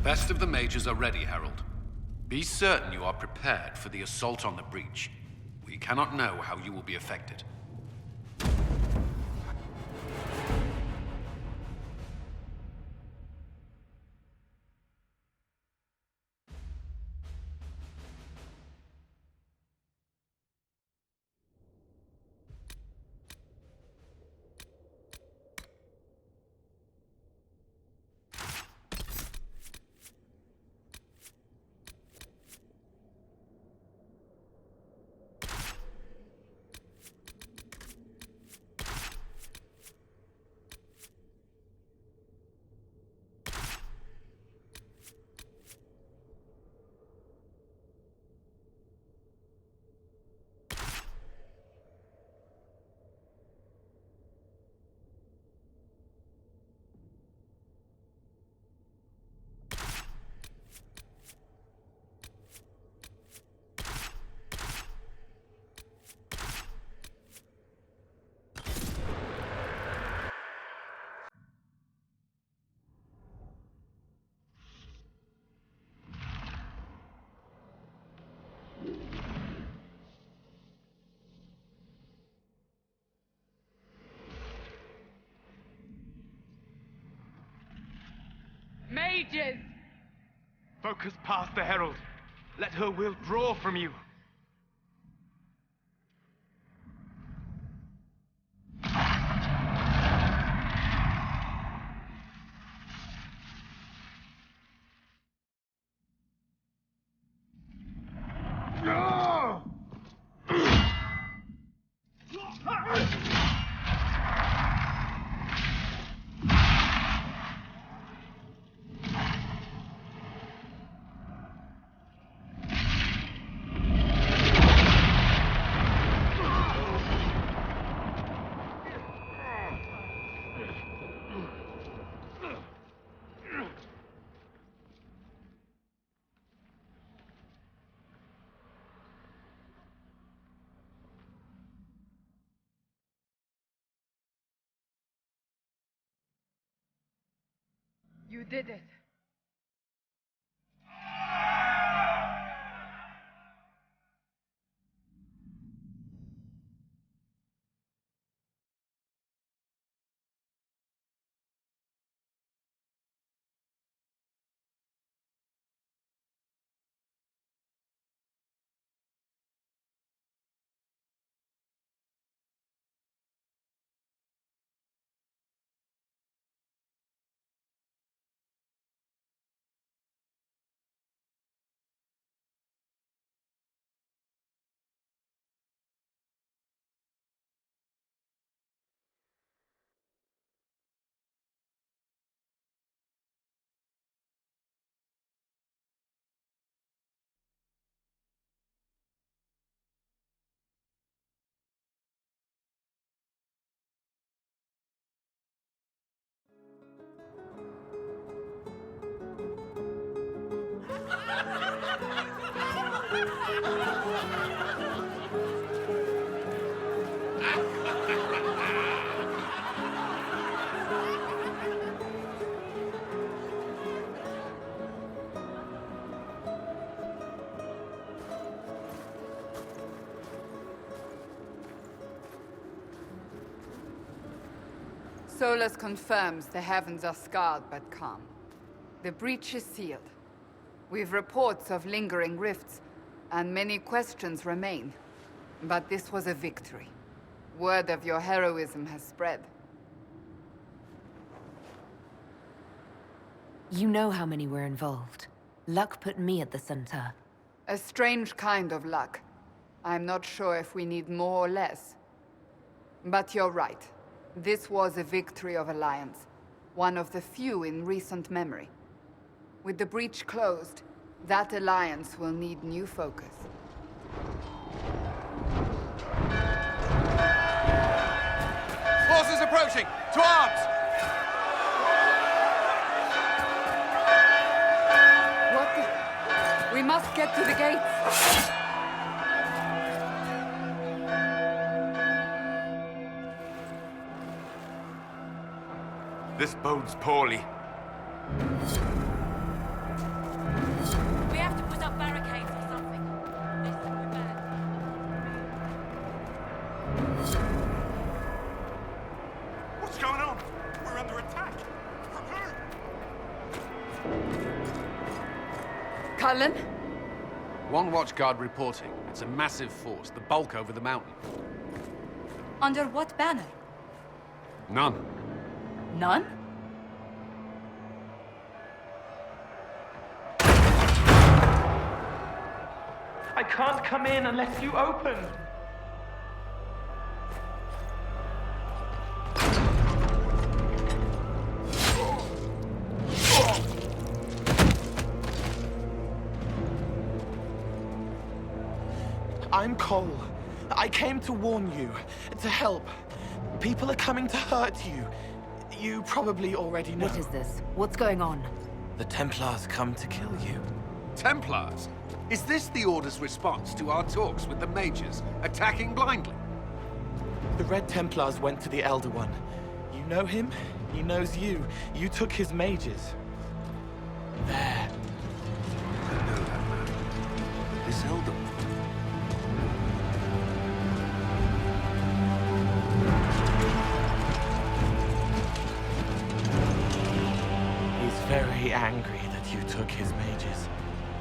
best of the mages are ready, Herald. Be certain you are prepared for the assault on the breach. We cannot know how you will be affected. Mages! Focus past the Herald. Let her will draw from you. You did it. Solus confirms the heavens are scarred but calm. The breach is sealed. We've reports of lingering rifts, and many questions remain. But this was a victory. Word of your heroism has spread. You know how many were involved. Luck put me at the center. A strange kind of luck. I'm not sure if we need more or less. But you're right. This was a victory of Alliance. One of the few in recent memory. With the breach closed, that alliance will need new focus. Forces approaching! To arms! What the... We must get to the gates! This bodes poorly. Cullen? One watchguard reporting. It's a massive force, the bulk over the mountain. Under what banner? None. None? I can't come in unless you open. I'm Cole. I came to warn you, to help. People are coming to hurt you. You probably already know. What is this? What's going on? The Templars come to kill you. Templars? Is this the Order's response to our talks with the mages, attacking blindly? The Red Templars went to the Elder One. You know him? He knows you. You took his mages. There. I know that man. This Elder One. He's very angry that you took his mages.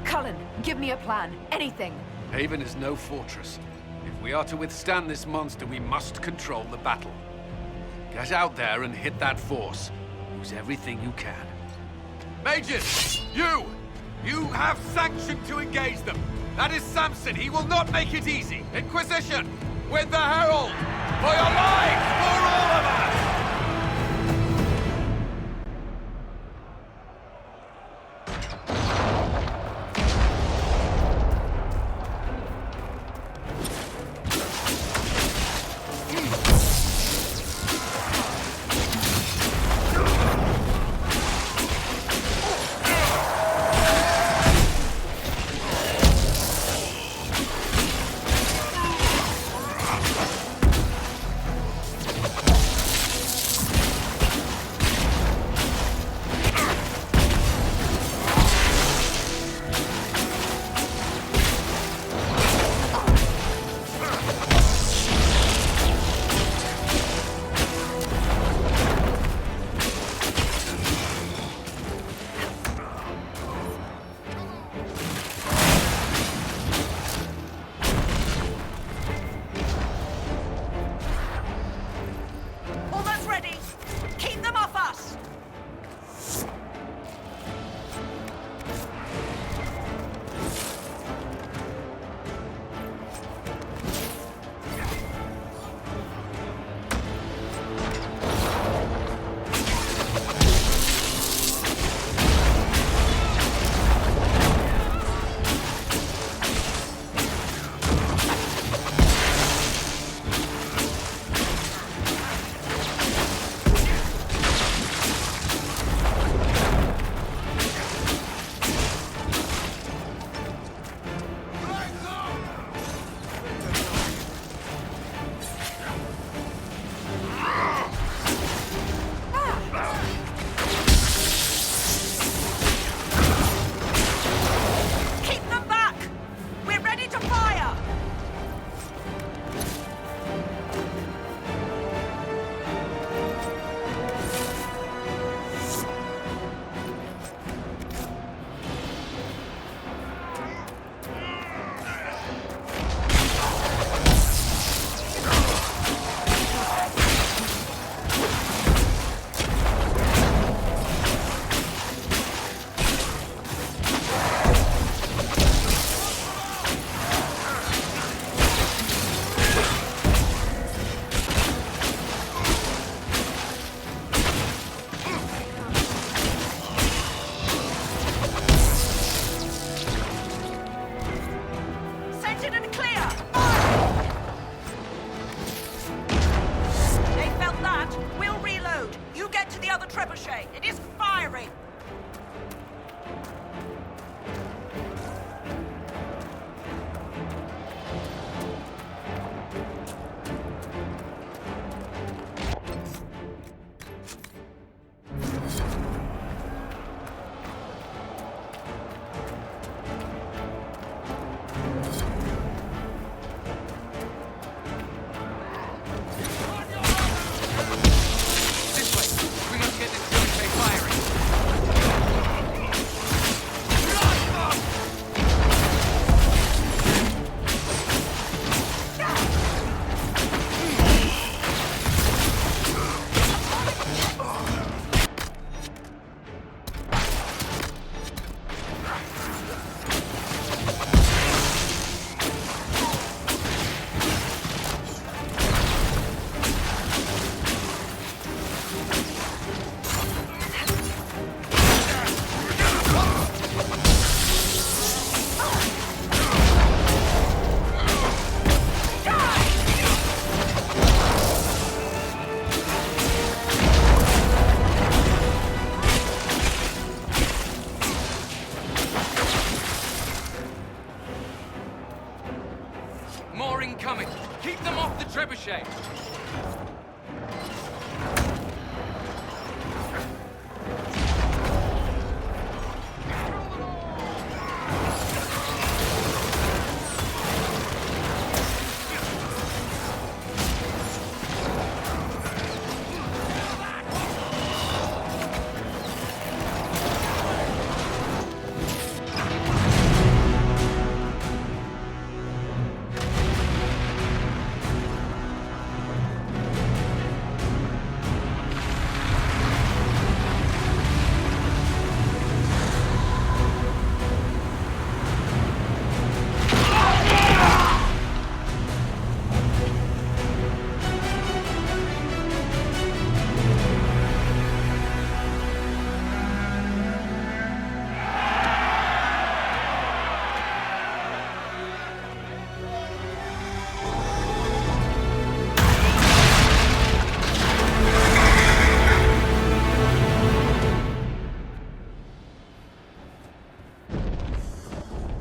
Cullen, give me a plan. Anything. Haven is no fortress. If we are to withstand this monster, we must control the battle. Get out there and hit that force. Use everything you can. Mages! You! You have sanction to engage them! That is Samson! He will not make it easy! Inquisition! With the Herald! For your lives! For all of us! coming! Keep them off the trebuchet!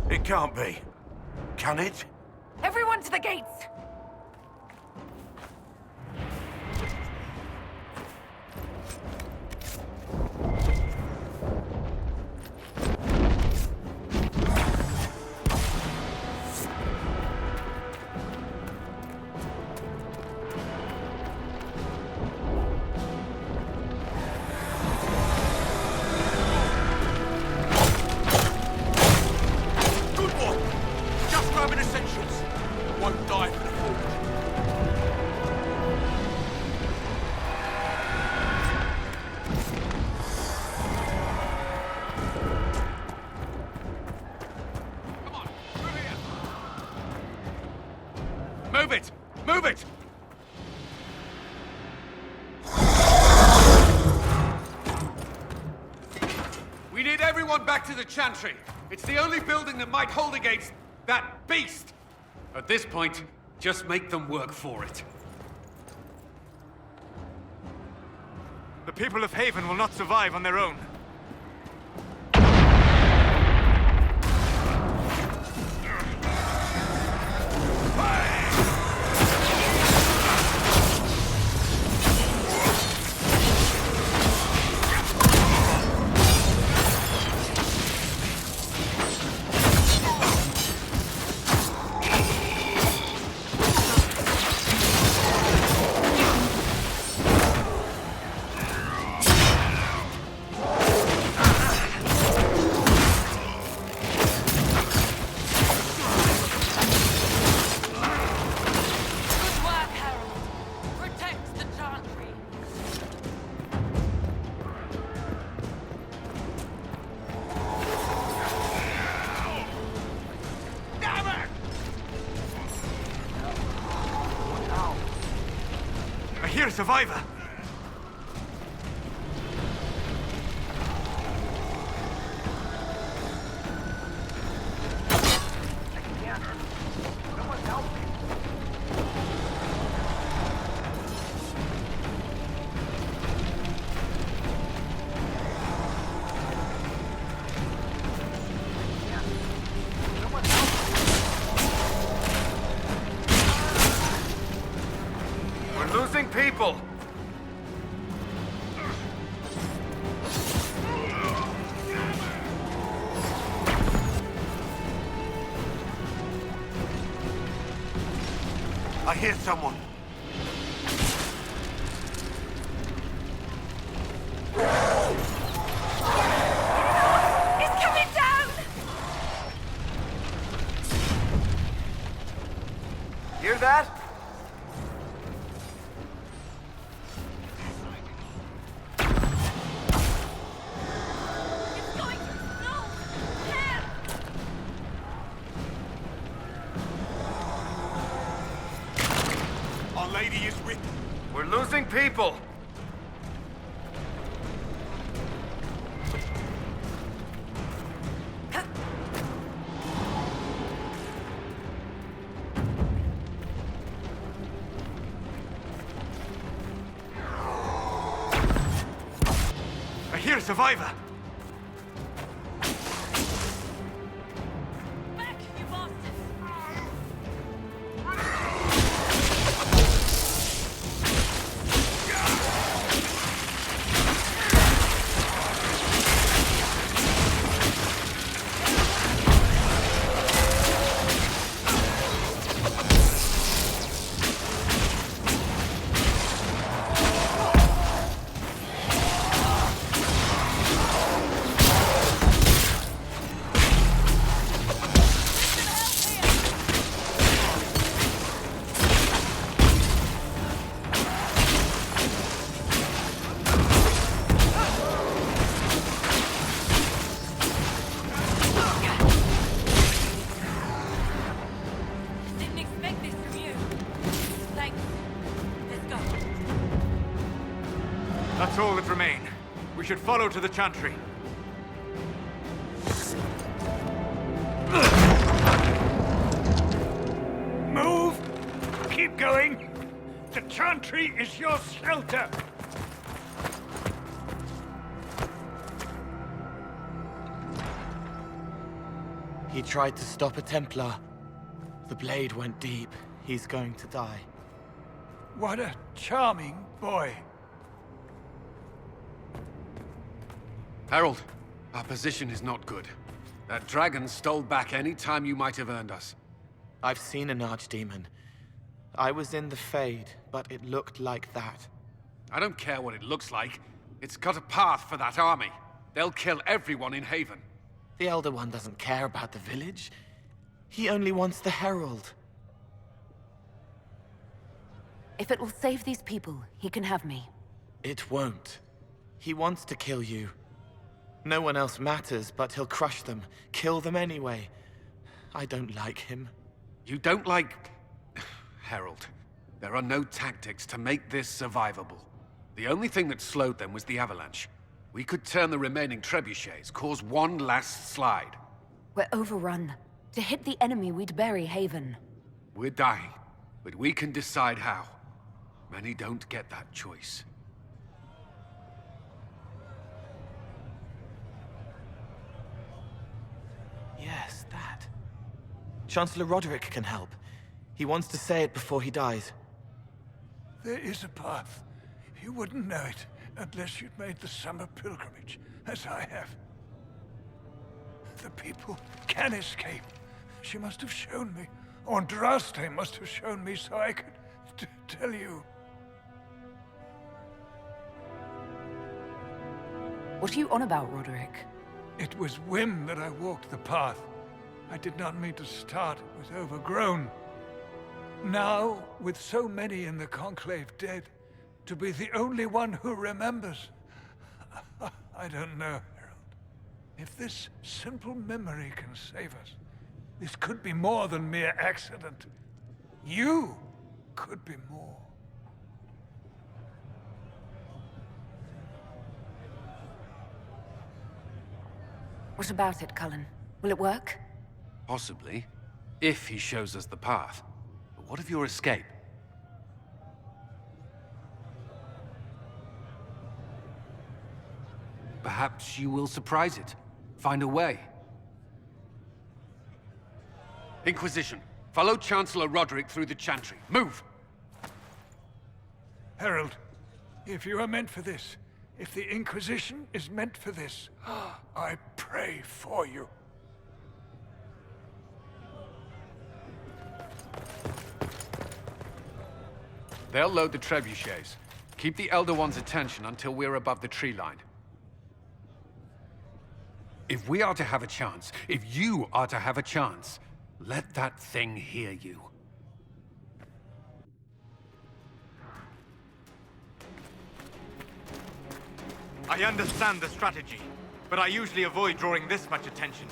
It can't be. Can it? Everyone to the gates! Good one! Just grabbing essentials. Won't die for the forge. Come on, through here. Move it! Move it! We need everyone back to the Chantry. It's the only building that might hold against that beast. At this point, just make them work for it. The people of Haven will not survive on their own. Good work, Harold. Protect the Chantry. I hear a survivor. We're losing people! I hear someone. It's coming down! Hear that? It's going to snow! Help! Our lady is with... We're losing people! I hear a survivor. Back, you bastards! should follow to the chantry. Move! Keep going! The chantry is your shelter! He tried to stop a Templar. The blade went deep. He's going to die. What a charming boy. Harold, our position is not good. That dragon stole back any time you might have earned us. I've seen an archdemon. I was in the Fade, but it looked like that. I don't care what it looks like. It's got a path for that army. They'll kill everyone in Haven. The Elder One doesn't care about the village. He only wants the Herald. If it will save these people, he can have me. It won't. He wants to kill you. No one else matters, but he'll crush them, kill them anyway. I don't like him. You don't like... Harold, there are no tactics to make this survivable. The only thing that slowed them was the avalanche. We could turn the remaining trebuchets, cause one last slide. We're overrun. To hit the enemy, we'd bury Haven. We're dying, but we can decide how. Many don't get that choice. Yes, that. Chancellor Roderick can help. He wants to say it before he dies. There is a path. You wouldn't know it unless you'd made the summer pilgrimage, as I have. The people can escape. She must have shown me. Andraste must have shown me so I could tell you. What are you on about, Roderick? It was whim that I walked the path. I did not mean to start. It was overgrown. Now, with so many in the Conclave dead, to be the only one who remembers. I don't know, Harold. If this simple memory can save us, this could be more than mere accident. You could be more. What about it, Cullen? Will it work? Possibly, if he shows us the path. But what of your escape? Perhaps you will surprise it. Find a way. Inquisition, follow Chancellor Roderick through the Chantry. Move! Harold, if you are meant for this, if the Inquisition is meant for this, I pray for you. They'll load the trebuchets. Keep the Elder One's attention until we're above the tree line. If we are to have a chance, if you are to have a chance, let that thing hear you. I understand the strategy, but I usually avoid drawing this much attention.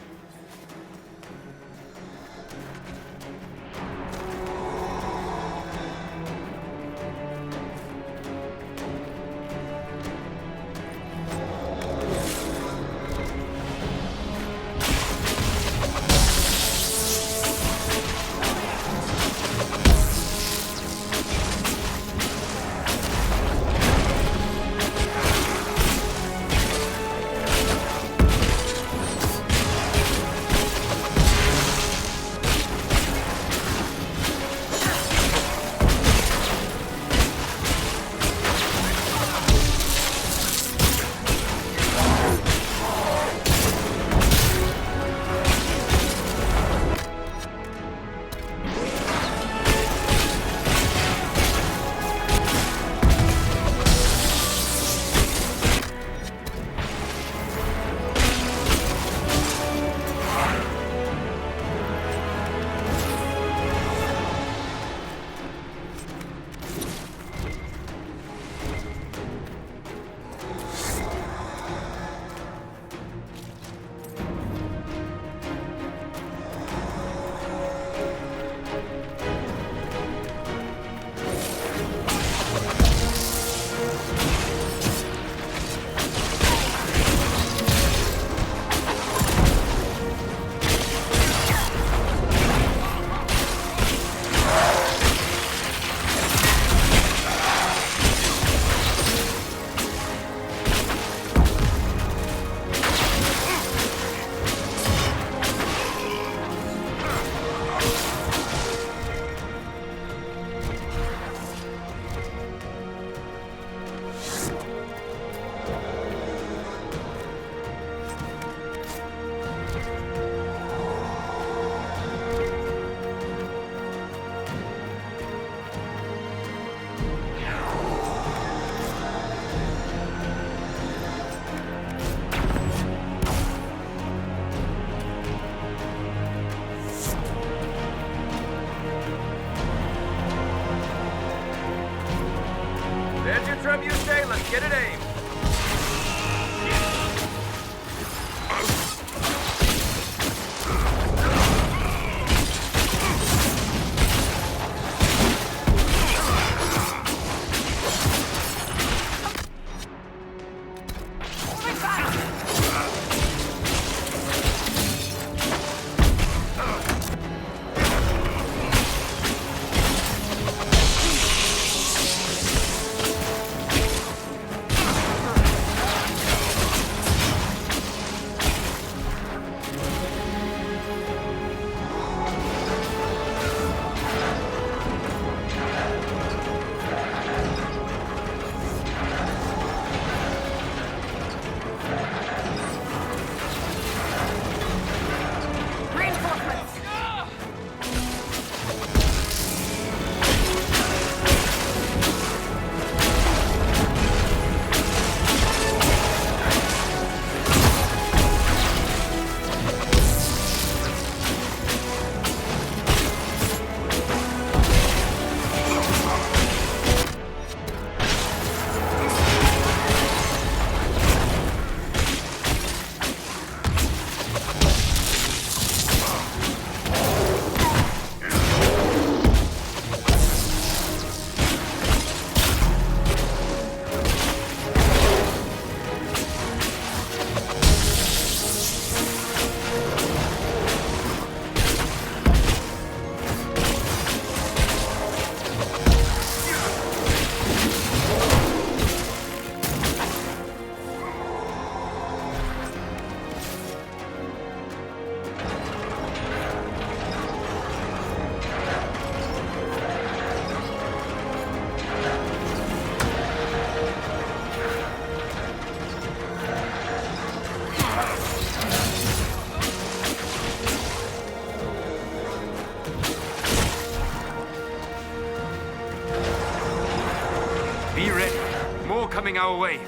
coming our way.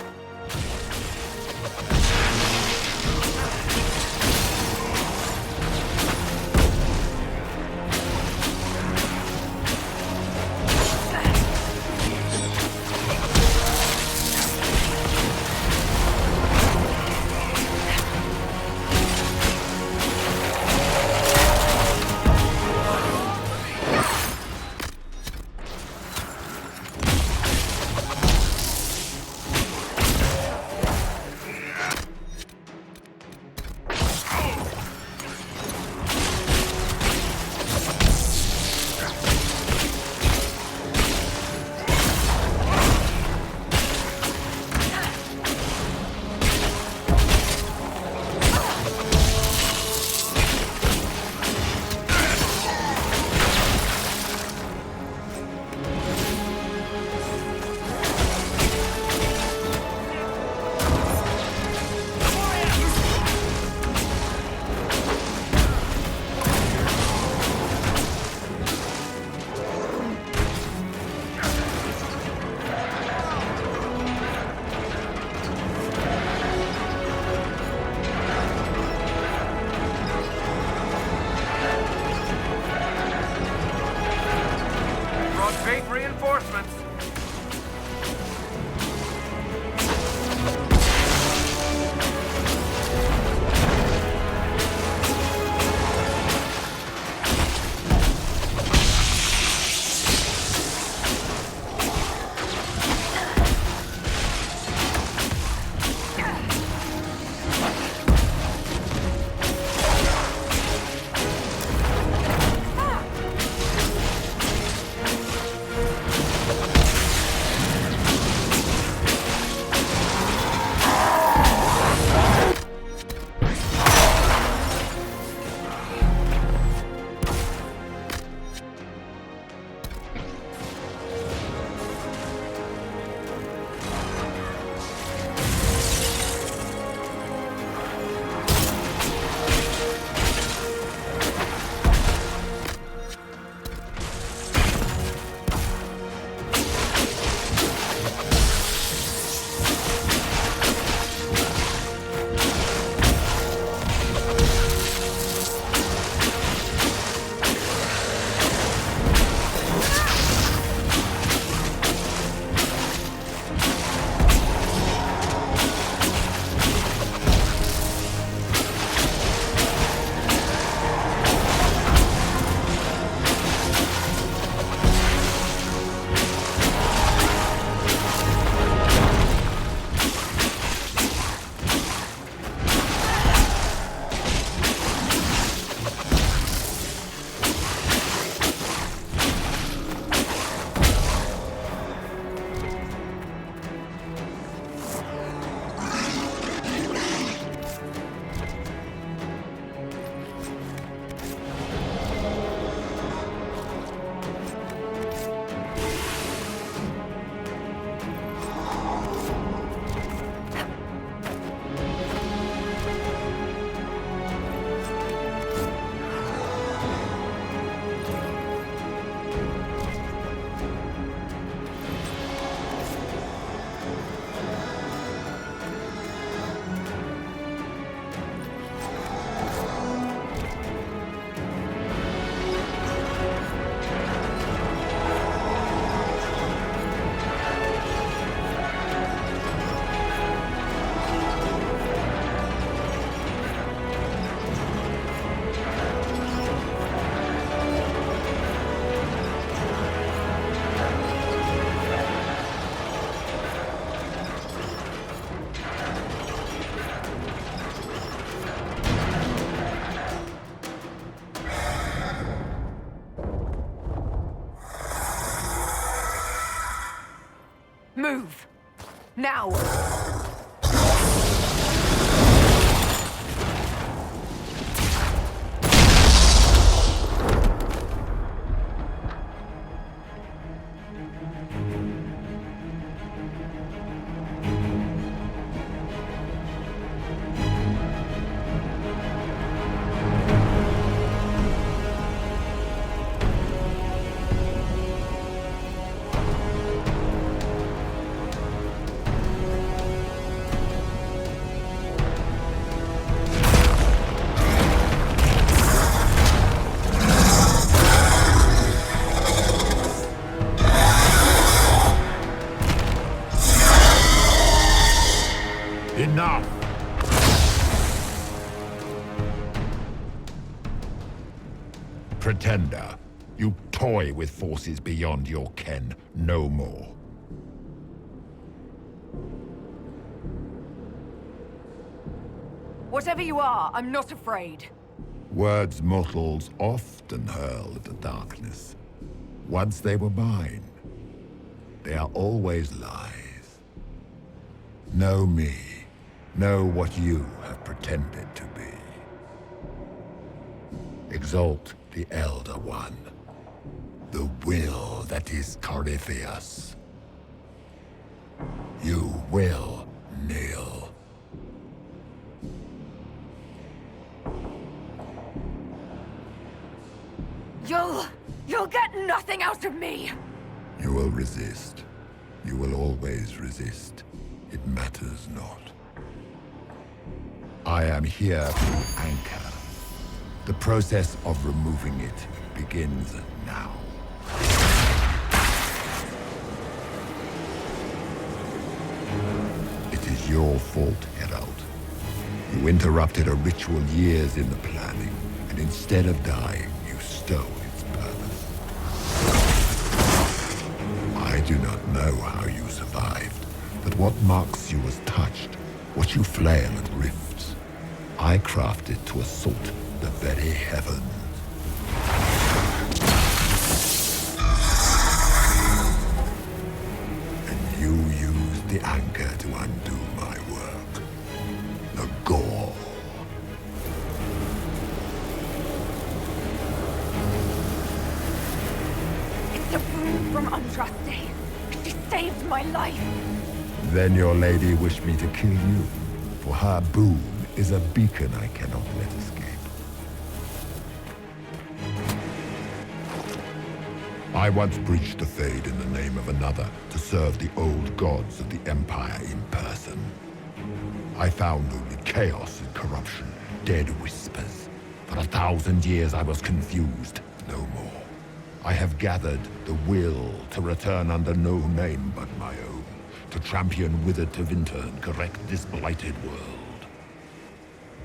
Great reinforcements. Move! Now! pretender. You toy with forces beyond your ken, no more. Whatever you are, I'm not afraid. Words mortals often hurl at the darkness. Once they were mine, they are always lies. Know me. Know what you have pretended to be. Exalt the Elder One. The will that is Corypheus. You will kneel. You'll get nothing out of me! You will resist. You will always resist. It matters not. I am here to anchor. The process of removing it begins now. It is your fault, Herald. You interrupted a ritual years in the planning, and instead of dying, you stole its purpose. I do not know how you survived, but what marks you as touched, what you flail at rifts, I crafted to assault the very heavens. And you used the anchor to undo my work. The gore. It's a boon from Andraste. She saved my life. Then your lady wished me to kill you, for her boon is a beacon I cannot let escape. I once breached the Fade in the name of another to serve the old gods of the Empire in person. I found only chaos and corruption, dead whispers. For 1,000 years I was confused, no more. I have gathered the will to return under no name but my own, to champion withered Tevinter and correct this blighted world.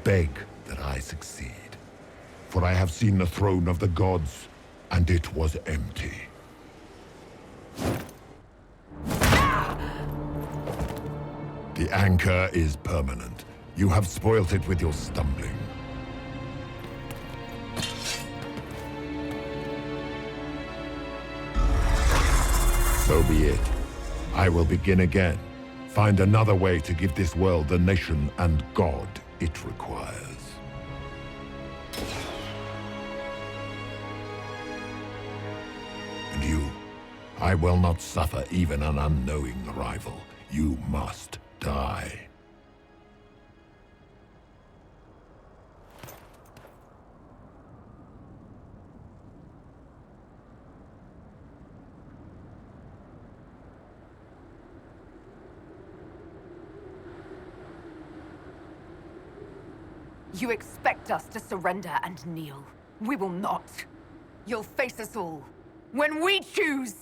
Beg that I succeed, for I have seen the throne of the gods, and it was empty. The anchor is permanent. You have spoilt it with your stumbling. So be it. I will begin again. Find another way to give this world the nation and God it requires. And you, I will not suffer even an unknowing rival. You must die. You expect us to surrender and kneel. We will not. You'll face us all. When we choose!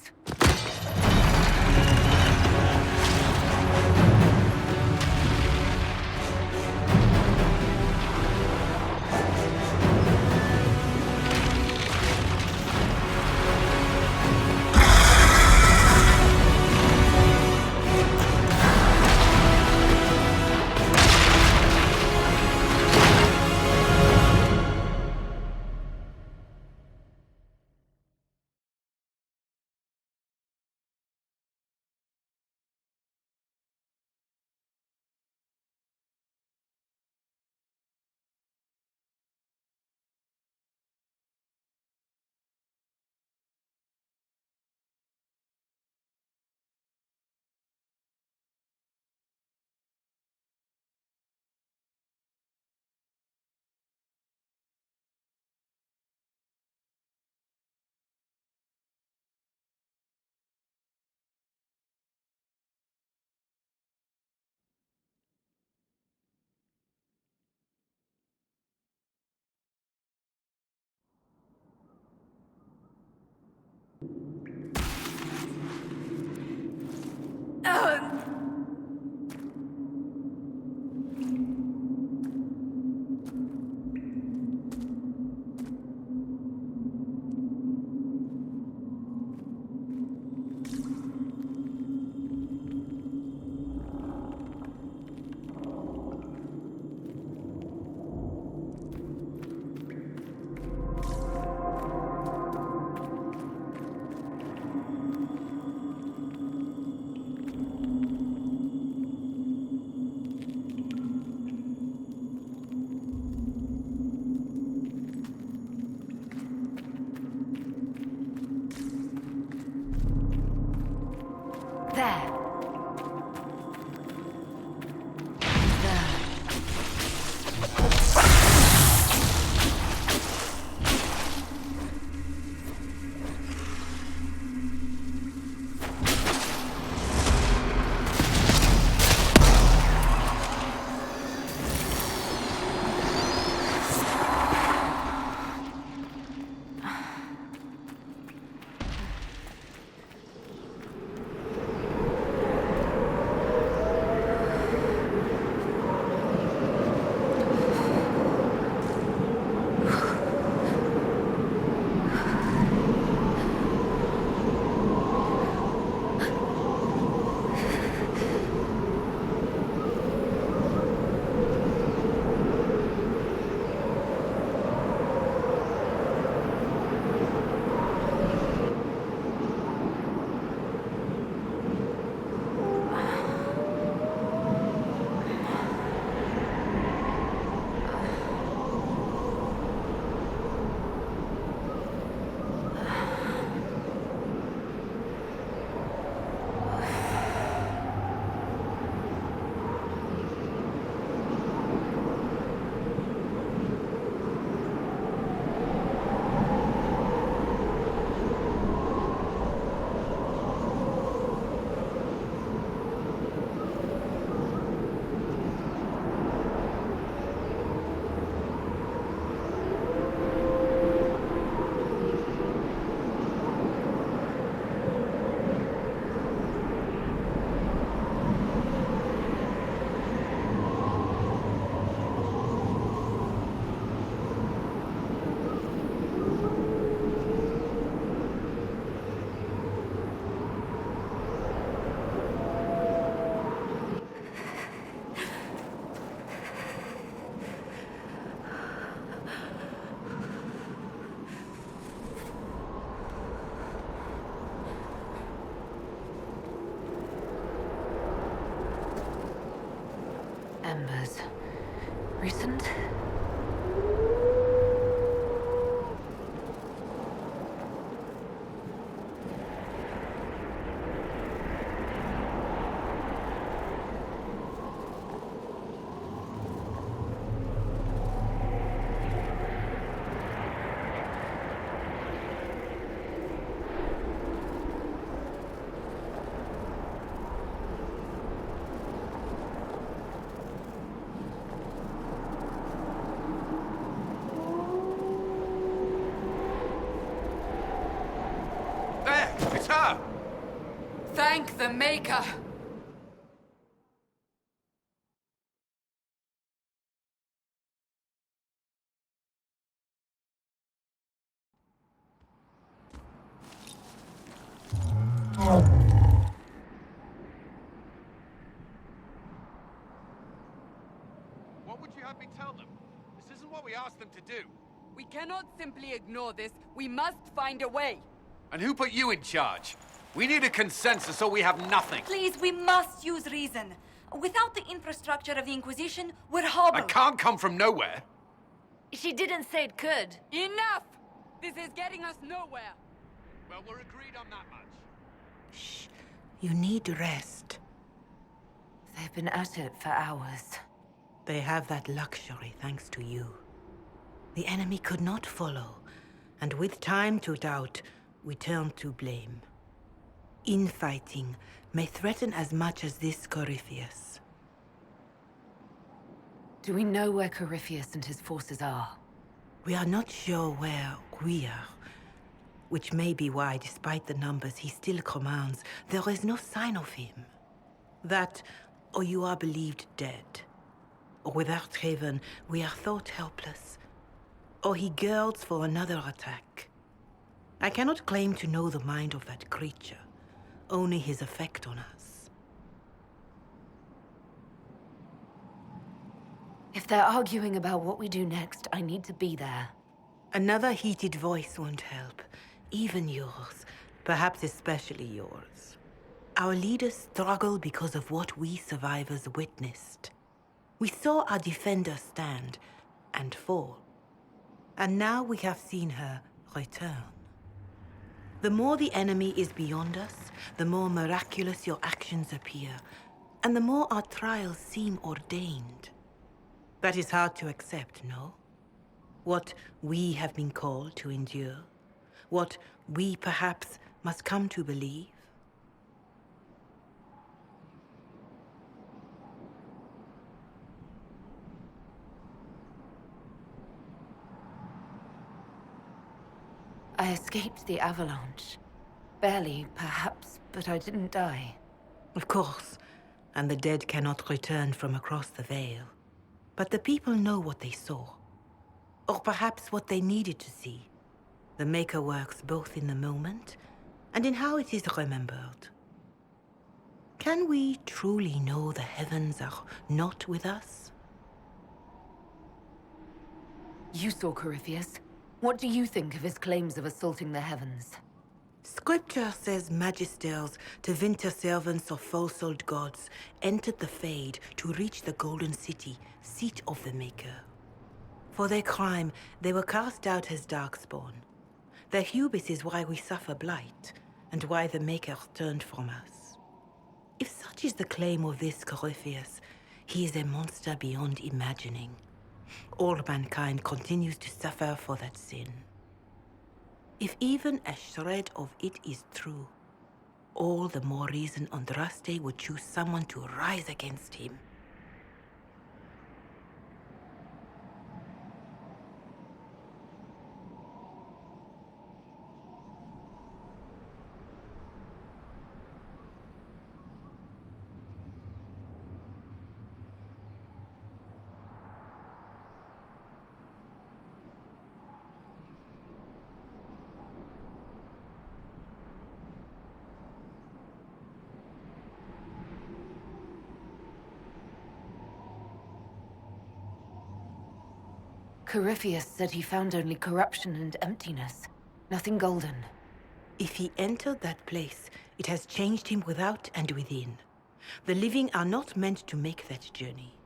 Thank the Maker! What would you have me tell them? This isn't what we asked them to do. We cannot simply ignore this. We must find a way. And who put you in charge? We need a consensus or we have nothing. Please, we must use reason. Without the infrastructure of the Inquisition, we're hobbled. I can't come from nowhere. She didn't say it could. Enough! This is getting us nowhere. Well, we're agreed on that much. Shh. You need rest. They've been at it for hours. They have that luxury thanks to you. The enemy could not follow, and with time to doubt, we turn to blame. Infighting may threaten as much as this Corypheus. Do we know where Corypheus and his forces are? We are not sure where we are, which may be why, despite the numbers he still commands, there is no sign of him. That, or you are believed dead. Or without Haven, we are thought helpless. Or he girds for another attack. I cannot claim to know the mind of that creature, only his effect on us. If they're arguing about what we do next, I need to be there. Another heated voice won't help. Even yours. Perhaps especially yours. Our leaders struggle because of what we survivors witnessed. We saw our defender stand and fall. And now we have seen her return. The more the enemy is beyond us, the more miraculous your actions appear, and the more our trials seem ordained. That is hard to accept, no? What we have been called to endure, what we perhaps must come to believe. I escaped the avalanche. Barely, perhaps, but I didn't die. Of course, and the dead cannot return from across the veil. But the people know what they saw. Or perhaps what they needed to see. The Maker works both in the moment and in how it is remembered. Can we truly know the heavens are not with us? You saw Corypheus. What do you think of his claims of assaulting the heavens? Scripture says magisters, to winter servants of false-old gods, entered the Fade to reach the Golden City, seat of the Maker. For their crime, they were cast out as darkspawn. Their hubris is why we suffer blight, and why the Maker turned from us. If such is the claim of this Corypheus, he is a monster beyond imagining. All mankind continues to suffer for that sin. If even a shred of it is true, all the more reason Andraste would choose someone to rise against him. Corypheus said he found only corruption and emptiness. Nothing golden. If he entered that place, it has changed him without and within. The living are not meant to make that journey.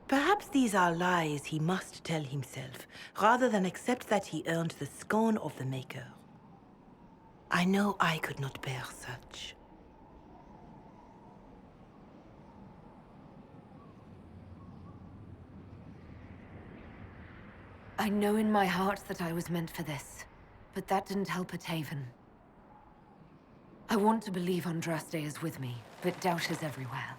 Perhaps these are lies he must tell himself, rather than accept that he earned the scorn of the Maker. I know I could not bear such. I know in my heart that I was meant for this, but that didn't help at Haven. I want to believe Andraste is with me, but doubt is everywhere.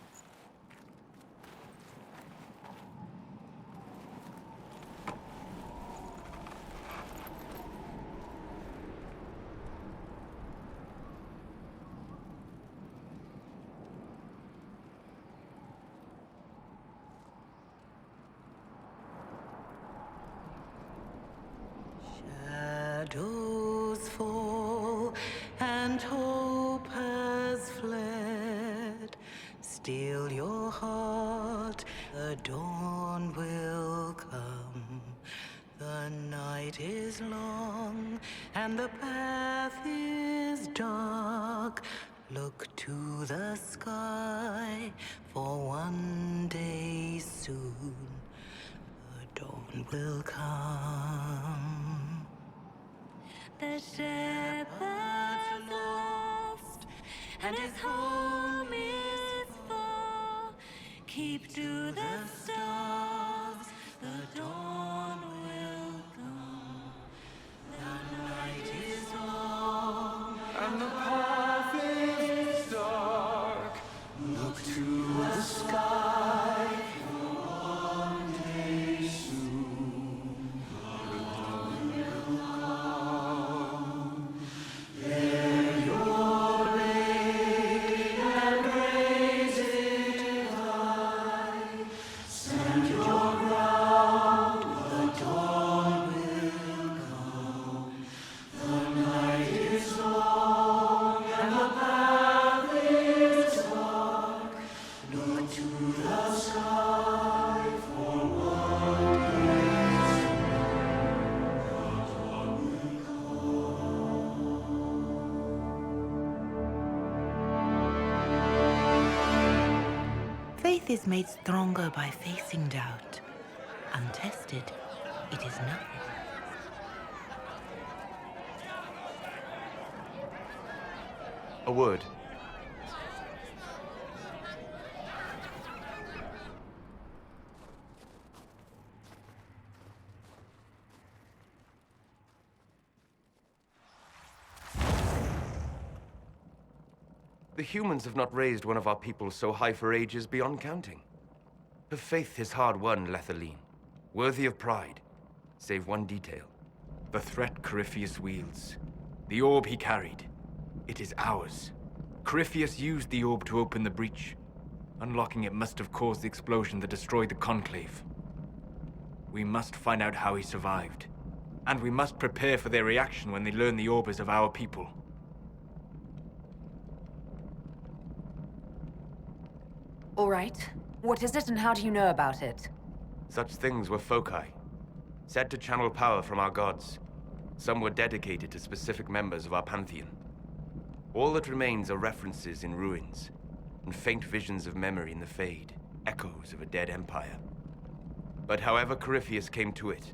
night is long and the path is dark, look to the sky, for one day soon the dawn will come. The shepherd's lost, and his home is far. Keep to the stars, the dawn will come. The night is long, And the path is dark. Look to the sky. One day soon, the dawn will come. Bear your blade and raise it high. Stand your ground, the dawn will come. The night is long and the path is dark. Look to the sky for one day Faith is made stronger by facing doubt. Untested, it is nothing. A word. The humans have not raised one of our people so high for ages beyond counting. Her faith is hard-won, Lethaline, worthy of pride, save one detail. The threat Corypheus wields. The orb he carried. It is ours. Corypheus used the orb to open the breach. Unlocking it must have caused the explosion that destroyed the Conclave. We must find out how he survived. And we must prepare for their reaction when they learn the orb is of our people. all right. What is it and how do you know about it? Such things were foci, said to channel power from our gods. Some were dedicated to specific members of our pantheon. All that remains are references in ruins, and faint visions of memory in the Fade, echoes of a dead empire. But however Corypheus came to it,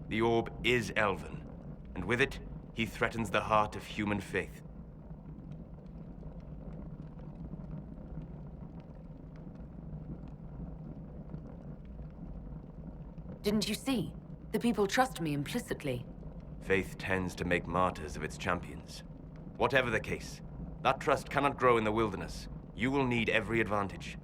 the orb is elven, and with it, he threatens the heart of human faith. Didn't you see? The people trust me implicitly. Faith tends to make martyrs of its champions. Whatever the case, that trust cannot grow in the wilderness. You will need every advantage.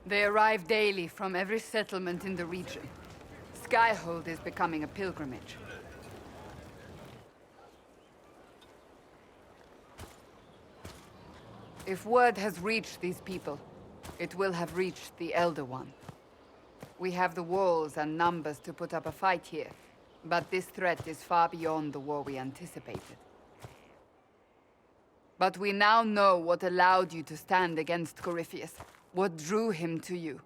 They arrive daily from every settlement in the region. Skyhold is becoming a pilgrimage. If word has reached these people, it will have reached the Elder One. We have the walls and numbers to put up a fight here, but this threat is far beyond the war we anticipated. But we now know what allowed you to stand against Corypheus, what drew him to you.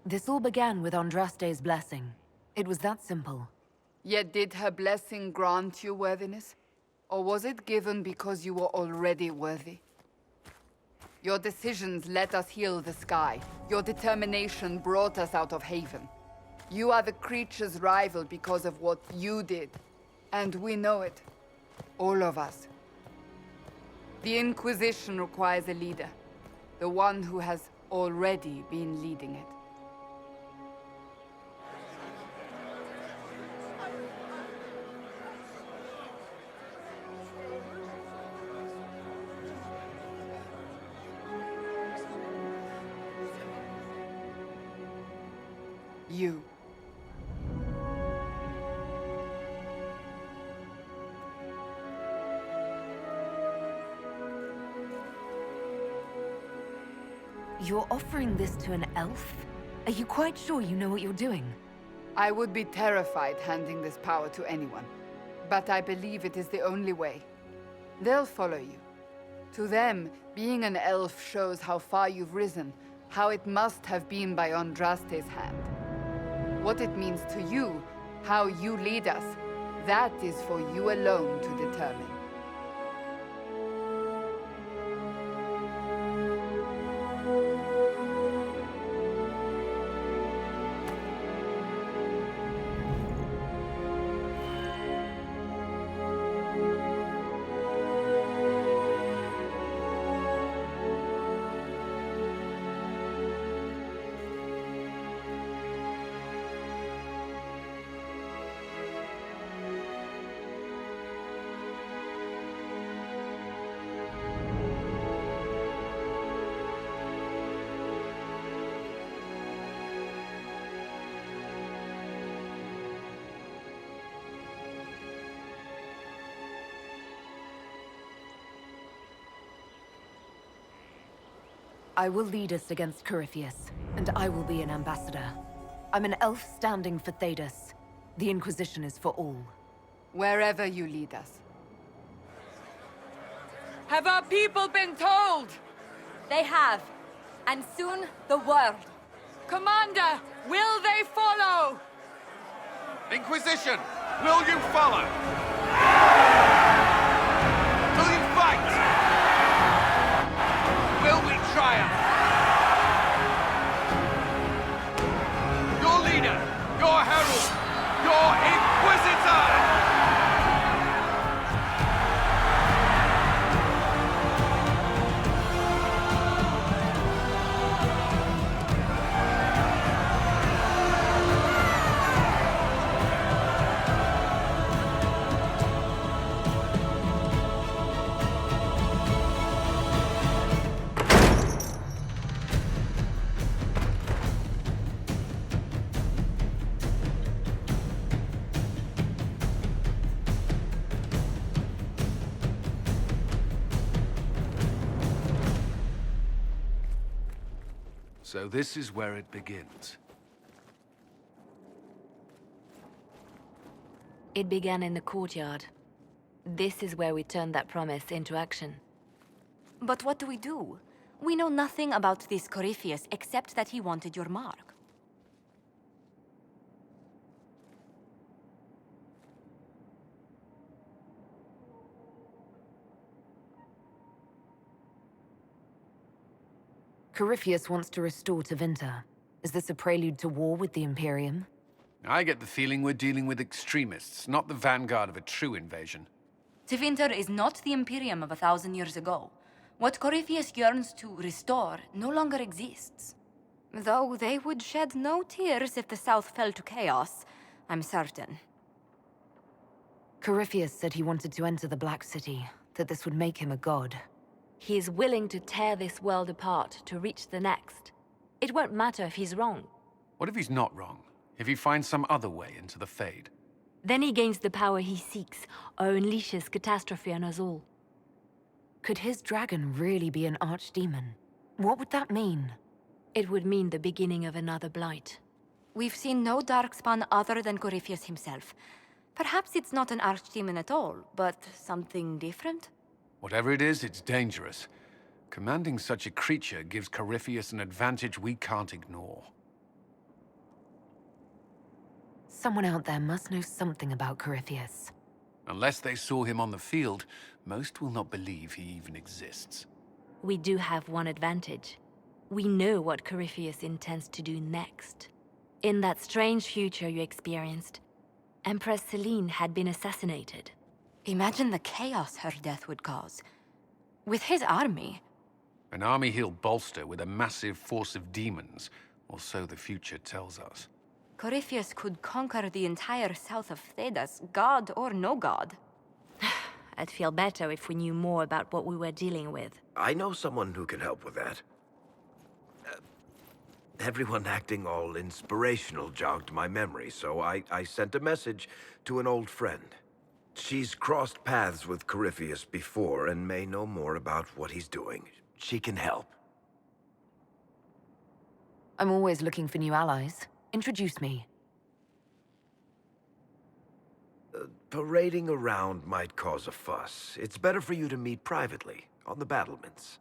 This all began with Andraste's blessing. It was that simple. Yet did her blessing grant you worthiness? Or was it given because you were already worthy? Your decisions let us heal the sky. Your determination brought us out of Haven. You are the creature's rival because of what you did. And we know it. All of us. The Inquisition requires a leader. The one who has already been leading it. You. You're offering this to an elf? Are you quite sure you know what you're doing? I would be terrified handing this power to anyone. But I believe it is the only way. They'll follow you. To them, being an elf shows how far you've risen, how it must have been by Andraste's hand. What it means to you, how you lead us, that is for you alone to determine. I will lead us against Corypheus, and I will be an ambassador. I'm an elf standing for Thedas. The Inquisition is for all. Wherever you lead us. Have our people been told? They have. And soon, the world. Commander, will they follow? Inquisition, will you follow? Will you fight? Will we triumph? Your leader, your herald, your inquisitor! So this is where it begins. It began in the courtyard. This is where we turned that promise into action. But what do we do? We know nothing about this Corypheus except that he wanted your mark. Corypheus wants to restore Tevinter. Is this a prelude to war with the Imperium? I get the feeling we're dealing with extremists, not the vanguard of a true invasion. Tevinter is not the Imperium of 1,000 years ago. What Corypheus yearns to restore no longer exists. Though they would shed no tears if the South fell to chaos, I'm certain. Corypheus said he wanted to enter the Black City, that this would make him a god. He is willing to tear this world apart to reach the next. It won't matter if he's wrong. What if he's not wrong? If he finds some other way into the Fade? Then he gains the power he seeks, or unleashes catastrophe on us all. Could his dragon really be an archdemon? What would that mean? It would mean the beginning of another blight. We've seen no darkspawn other than Corypheus himself. Perhaps it's not an archdemon at all, but something different? Whatever it is, it's dangerous. Commanding such a creature gives Corypheus an advantage we can't ignore. Someone out there must know something about Corypheus. Unless they saw him on the field, most will not believe he even exists. We do have one advantage. We know what Corypheus intends to do next. In that strange future you experienced, Empress Selene had been assassinated. Imagine the chaos her death would cause. With his army. An army he'll bolster with a massive force of demons, or so the future tells us. Corypheus could conquer the entire south of Thedas, god or no god. I'd feel better if we knew more about what we were dealing with. I know someone who can help with that. Everyone acting all inspirational jogged my memory, so I sent a message to an old friend. She's crossed paths with Corypheus before and may know more about what he's doing. She can help. I'm always looking for new allies. Introduce me. Parading around might cause a fuss. It's better for you to meet privately, on the battlements.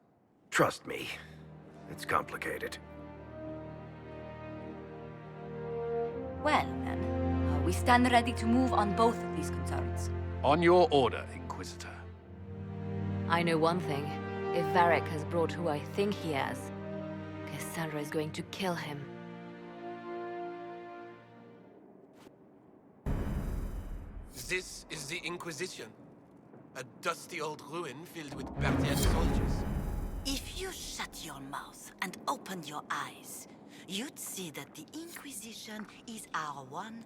Trust me, it's complicated. Well, then, we stand ready to move on both of these concerns. On your order, Inquisitor. I know one thing. If Varric has brought who I think he has, Cassandra is going to kill him. This is the Inquisition. A dusty old ruin filled with Parthian soldiers. If you shut your mouth and open your eyes, you'd see that the Inquisition is our one